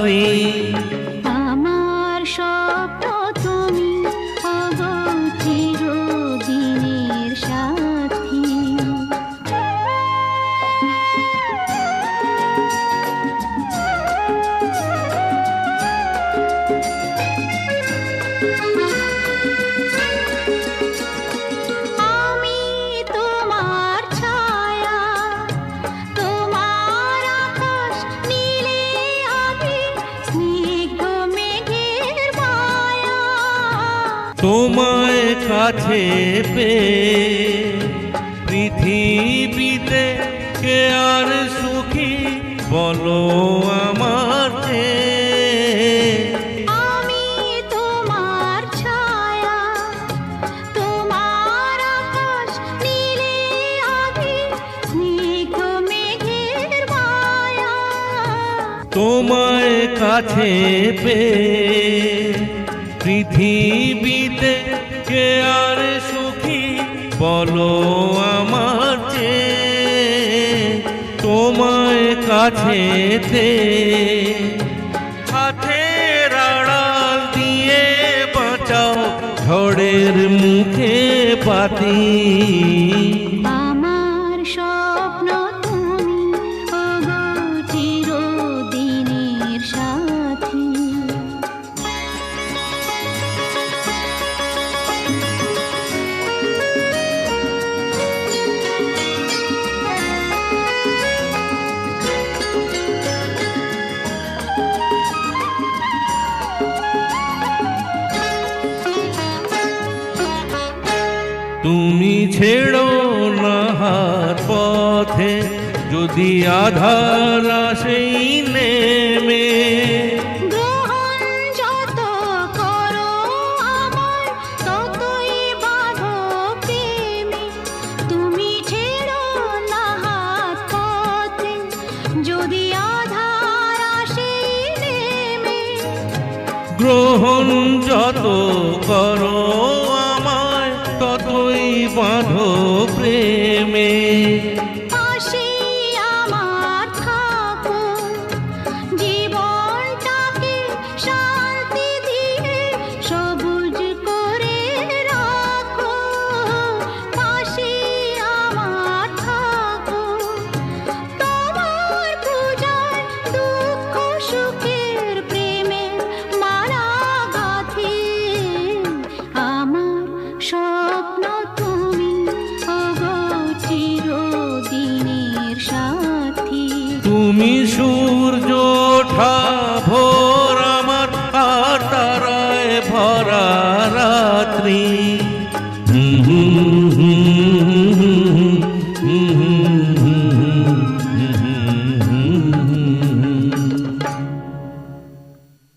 রাত্রি। আমার স্বপ্ন তুমি ওগো চিরদিনের সাথী। আমি তোমার ছায়া, তোমার আকাশ নীলে আভি, স্নিগ্ধ মেঘের মায়া। তোমায় কাছে পেয়ে পৃথিবীতে কে আর সুখী বলো আমার চেয়ে। আমি তোমার ছায়া, তোমার আকাশ নীলে আভি, স্নিগ্ধ মেঘের মায়া। তোমায় কাছে পেয়ে পৃথিবীতে কে আর সুখী বলো আমার চেয়ে। তোমায় কাছেতে হাতের আড়াল দিয়ে বাঁচাও ঝড়ের মুখে পাতি। আমার স্বপ্ন তুমি ওগো চিরদিনের সাথী। তুমি ছেড়ো না হাত পথে যদি আধার আসেই নেমে। গ্রহণ যত করো আমার ততই বাঁধো প্রেমে। তুমি ছেড়ো না হাত পথে যদি আধার আসে নেমে। গ্রহণ যত করো আমায় ততই বাঁধো প্রেমে। পাশে আমার থাকো, জীবনটাকে শান্তি দিয়ে সবুজ করে রাখো। পাশে আমার থাকো, তোমার পূজায় দুঃখ সুখের প্রেমের মালা গাঁথি। আমার স্বপ্ন তুমি ওগো চিরদিনের সাথী। তুমি সূর্য ওঠা ভোর আমার আর তারায় ভরা রাত্রি।